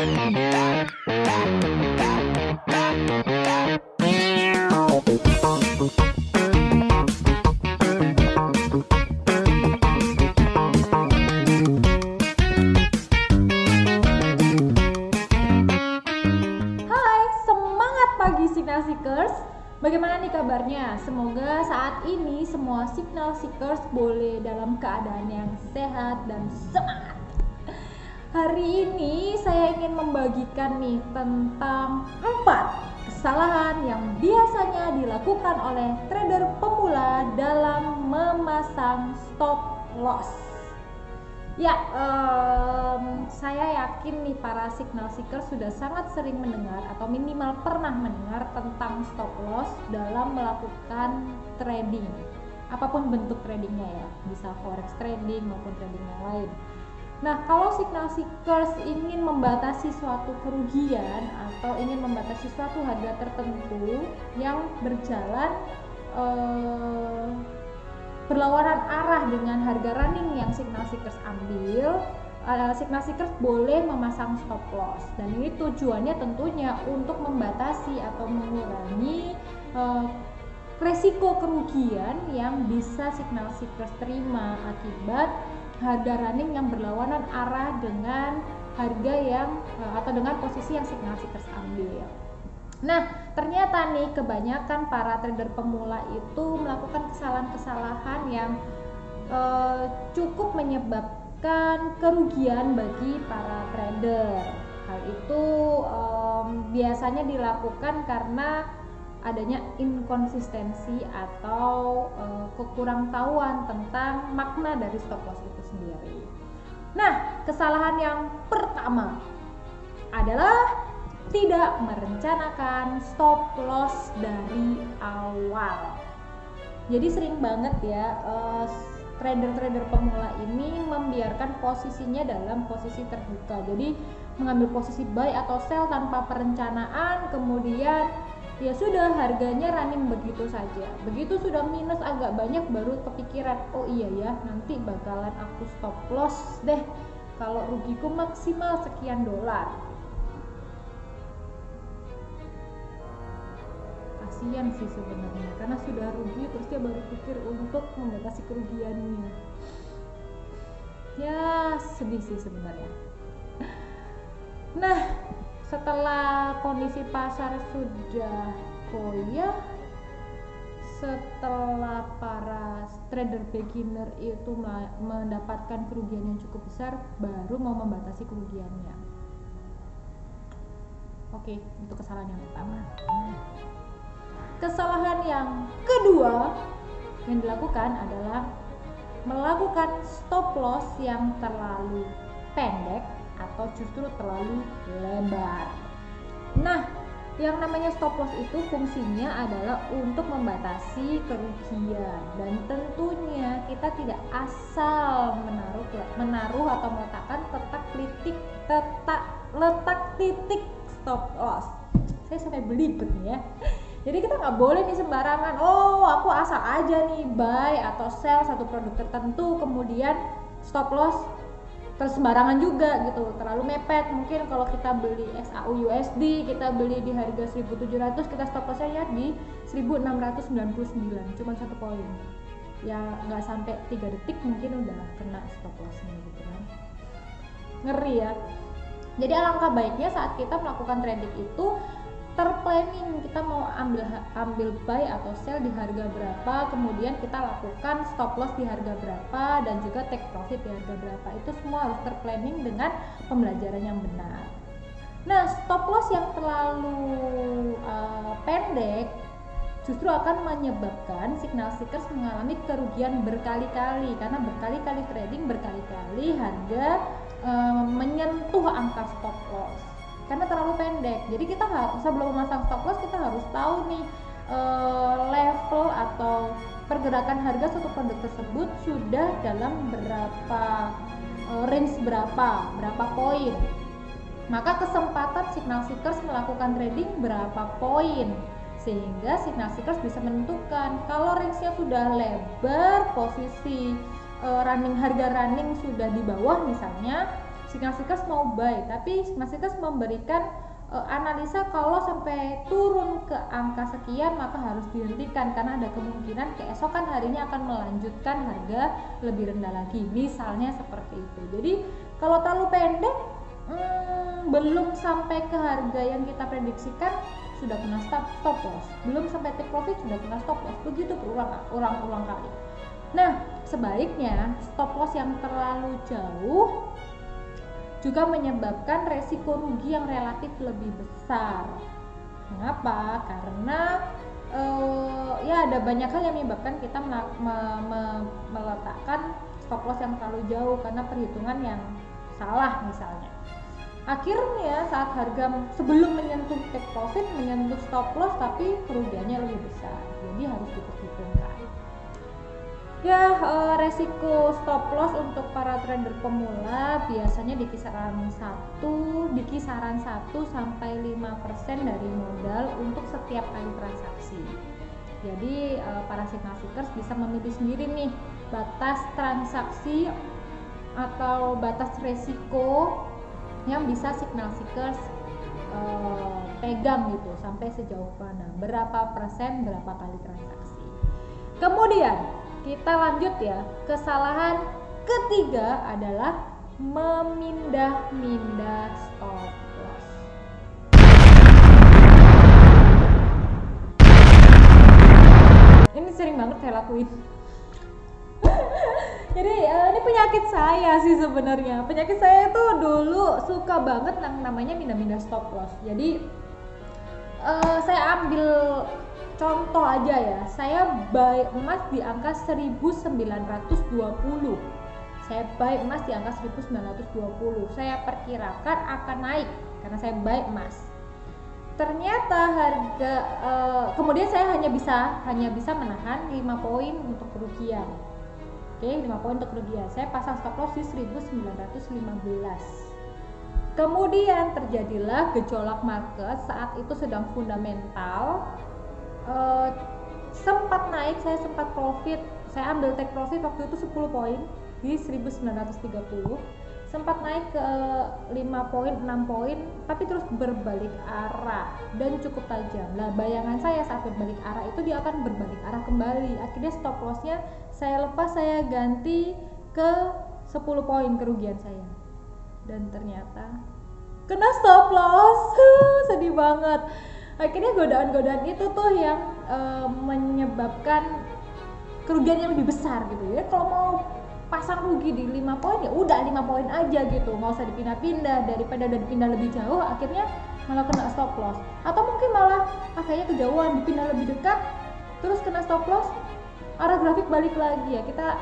Signal Seekers, bagaimana nih kabarnya? Semoga saat ini semua Signal Seekers boleh dalam keadaan yang sehat dan semangat. Hari ini saya ingin membagikan nih tentang 4 kesalahan yang biasanya dilakukan oleh trader pemula dalam memasang stop loss. Ya, saya yakin nih para signal seeker sudah sangat sering mendengar atau minimal pernah mendengar tentang stop loss dalam melakukan trading. Apapun bentuk tradingnya ya, bisa forex trading maupun trading yang lain. Nah, kalau signal seekers ingin membatasi suatu kerugian atau ingin membatasi suatu harga tertentu yang berjalan berlawanan arah dengan harga running yang signal seekers ambil, signal seekers boleh memasang stop loss, dan ini tujuannya tentunya untuk membatasi atau mengurangi resiko kerugian yang bisa signal seekers terima akibat harga running yang berlawanan arah dengan harga yang atau dengan posisi yang signal seekers ambil. Nah, ternyata nih kebanyakan para trader pemula itu melakukan kesalahan-kesalahan yang cukup menyebabkan kerugian bagi para trader. Hal itu biasanya dilakukan karena adanya inkonsistensi atau kekurangtahuan tentang makna dari stop loss itu sendiri. Nah, kesalahan yang pertama adalah tidak merencanakan stop loss dari awal. Jadi sering banget ya trader-trader pemula ini membiarkan posisinya dalam posisi terbuka. Jadi mengambil posisi buy atau sell tanpa perencanaan, kemudian ya sudah harganya running begitu saja. Begitu sudah minus agak banyak baru kepikiran, oh iya ya nanti bakalan aku stop loss deh kalau rugiku maksimal sekian dolar. Kasian sih sebenarnya, karena sudah rugi terus dia baru pikir untuk membatasi kerugiannya. Ya sedih sih sebenarnya. Nah, setelah kondisi pasar sudah goyah, setelah para trader beginner itu mendapatkan kerugian yang cukup besar, baru mau membatasi kerugiannya. Oke, itu kesalahan yang pertama. Kesalahan yang kedua yang dilakukan adalah melakukan stop loss yang terlalu pendek atau justru terlalu lebar. Nah, yang namanya stop loss itu fungsinya adalah untuk membatasi kerugian, dan tentunya kita tidak asal menaruh atau meletakkan letak titik stop loss. Saya sampai belibet nih ya. Jadi kita nggak boleh nih sembarangan, oh aku asal aja nih buy atau sell satu produk tertentu kemudian stop loss terus sembarangan juga gitu, terlalu mepet. Mungkin kalau kita beli XAU USD, kita beli di harga 1.700, kita stop lossnya ya di 1.699, cuma 1 poin. Ya nggak sampai 3 detik mungkin udah kena stop lossnya gitu kan. Ngeri ya. Jadi alangkah baiknya saat kita melakukan trading itu terplanning, kita mau ambil buy atau sell di harga berapa, kemudian kita lakukan stop loss di harga berapa, dan juga take profit di harga berapa. Itu semua harus terplanning dengan pembelajaran yang benar. Nah, stop loss yang terlalu pendek justru akan menyebabkan signal seekers mengalami kerugian berkali-kali, karena berkali-kali trading, berkali-kali harga menyentuh angka stop loss karena terlalu pendek. Jadi kita sebelum memasang stop loss kita harus tahu nih level atau pergerakan harga suatu produk tersebut sudah dalam berapa range, berapa poin. Maka kesempatan signal seekers melakukan trading berapa poin, sehingga signal seekers bisa menentukan kalau range-nya sudah lebar, posisi harga running sudah di bawah misalnya, signal seekers mau buy, tapi signal seekers memberikan analisa kalau sampai turun ke angka sekian maka harus dihentikan karena ada kemungkinan keesokan harinya akan melanjutkan harga lebih rendah lagi, misalnya seperti itu. Jadi kalau terlalu pendek belum sampai ke harga yang kita prediksikan sudah kena stop loss, belum sampai take profit sudah kena stop loss, begitu berulang kali. Nah, sebaliknya stop loss yang terlalu jauh juga menyebabkan resiko rugi yang relatif lebih besar. Mengapa? Karena ya ada banyak hal yang menyebabkan kita meletakkan stop loss yang terlalu jauh karena perhitungan yang salah misalnya. Akhirnya saat harga sebelum menyentuh take profit menyentuh stop loss tapi kerugiannya lebih besar. Jadi harus diperhitungkan. Ya, resiko stop loss untuk para trader pemula biasanya di kisaran 1 sampai 5% dari modal untuk setiap kali transaksi. Jadi para signal seekers bisa memilih sendiri nih batas transaksi atau batas resiko yang bisa signal seekers pegang gitu, sampai sejauh mana, berapa persen, berapa kali transaksi. Kemudian kita lanjut ya, kesalahan ketiga adalah memindah-mindah stop loss. Ini sering banget saya lakuin. Jadi ini penyakit saya sih sebenarnya. Penyakit saya tuh dulu suka banget namanya mindah-mindah stop loss. Jadi saya ambil contoh aja ya, saya buy emas di angka 1920. Saya buy emas di angka 1920. Saya perkirakan akan naik karena saya buy emas. Ternyata harga kemudian saya hanya bisa menahan 5 poin untuk kerugian. Oke, 5 poin untuk kerugian. Saya pasang stop loss di 1915. Kemudian terjadilah gejolak market, saat itu sedang fundamental. Sempat naik, saya sempat profit, saya ambil take profit waktu itu 10 poin di 1930, sempat naik ke 5 poin, 6 poin, tapi terus berbalik arah dan cukup tajam. Nah, bayangan saya saat berbalik arah itu dia akan berbalik arah kembali. Akhirnya stop lossnya saya lepas, saya ganti ke 10 poin kerugian saya, dan ternyata kena stop loss. Sedih banget. Akhirnya godaan-godaan itu tuh yang menyebabkan kerugian yang lebih besar gitu ya. Kalau mau pasang rugi di 5 poin ya udah 5 poin aja gitu, nggak usah dipindah-pindah. Daripada udah dipindah lebih jauh akhirnya malah kena stop loss, atau mungkin malah kayaknya kejauhan, dipindah lebih dekat terus kena stop loss, arah grafik balik lagi. Ya kita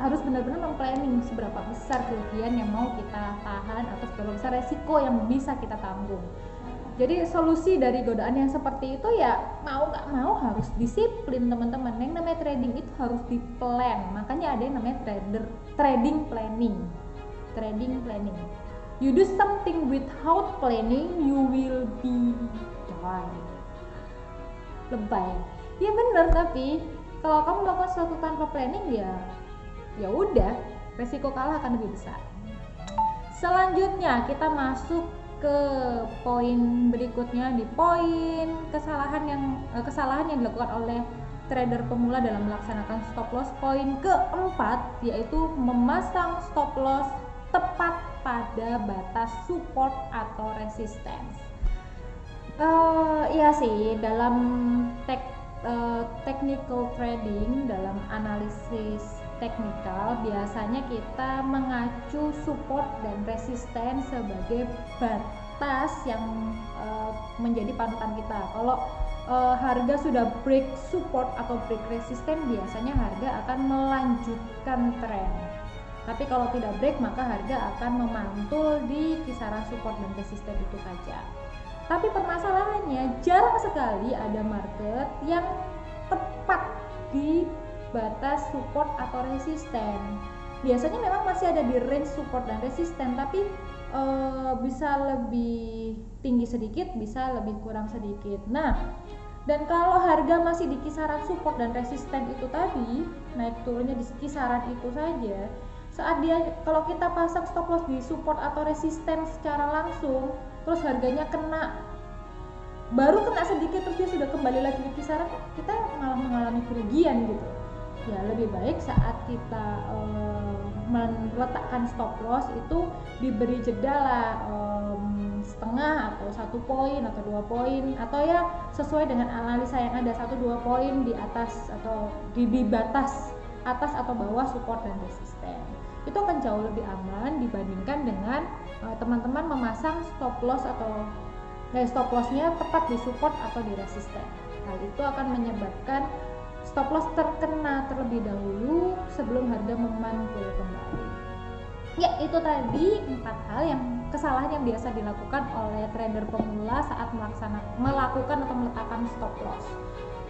harus benar-benar memplanning seberapa besar kerugian yang mau kita tahan atau seberapa besar resiko yang bisa kita tanggung. Jadi solusi dari godaan yang seperti itu ya mau nggak mau harus disiplin teman-teman. Yang namanya trading itu harus di-plan. Makanya ada yang namanya trading planning. You do something without planning, you will be die. Lebay. Ya benar, tapi kalau kamu melakukan sesuatu tanpa planning ya udah, resiko kalah akan lebih besar. Selanjutnya kita masuk ke poin berikutnya, di poin kesalahan yang dilakukan oleh trader pemula dalam melaksanakan stop loss. Poin keempat yaitu memasang stop loss tepat pada batas support atau resistance. Iya sih, dalam technical trading, dalam analisis teknikal biasanya kita mengacu support dan resisten sebagai batas yang menjadi panutan kita. Kalau harga sudah break support atau break resisten, biasanya harga akan melanjutkan tren. Tapi kalau tidak break, maka harga akan memantul di kisaran support dan resisten itu saja. Tapi permasalahannya jarang sekali ada market yang tepat di batas support atau resisten. Biasanya memang masih ada di range support dan resisten, tapi bisa lebih tinggi sedikit, bisa lebih kurang sedikit. Nah, dan kalau harga masih di kisaran support dan resisten itu tadi, naik turunnya di kisaran itu saja, saat dia, kalau kita pasang stop loss di support atau resisten secara langsung, terus harganya baru kena sedikit terus dia sudah kembali lagi ke kisaran, kita malah mengalami kerugian gitu. Ya lebih baik saat kita meletakkan stop loss itu diberi jeda lah, setengah atau 1 poin atau 2 poin, atau ya sesuai dengan analisa yang ada, 1-2 poin di atas atau di batas atas atau bawah support dan resisten. Itu akan jauh lebih aman dibandingkan dengan teman-teman memasang stop loss atau stop lossnya tepat di support atau di resisten. Hal itu akan menyebabkan stop loss terkena terlebih dahulu sebelum harga memantul kembali. Ya, itu tadi 4 hal kesalahan yang biasa dilakukan oleh trader pemula saat melakukan atau meletakkan stop loss.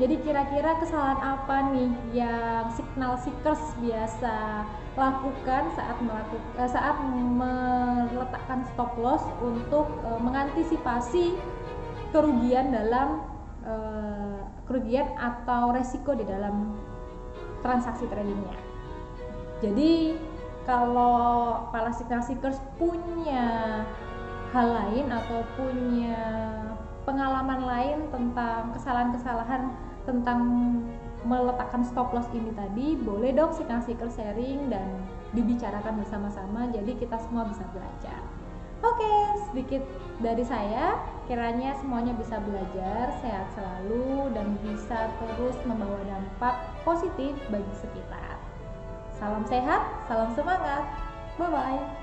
Jadi kira-kira kesalahan apa nih yang signal seekers biasa lakukan saat meletakkan stop loss untuk mengantisipasi kerugian atau resiko di dalam transaksi tradingnya. Jadi kalau para signal seekers punya hal lain atau punya pengalaman lain tentang kesalahan-kesalahan tentang meletakkan stop loss ini tadi, boleh dong signal seekers sharing dan dibicarakan bersama-sama, jadi kita semua bisa belajar. Oke, sedikit dari saya, kiranya semuanya bisa belajar, sehat selalu dan bisa terus membawa dampak positif bagi sekitar. Salam sehat, salam semangat, bye bye.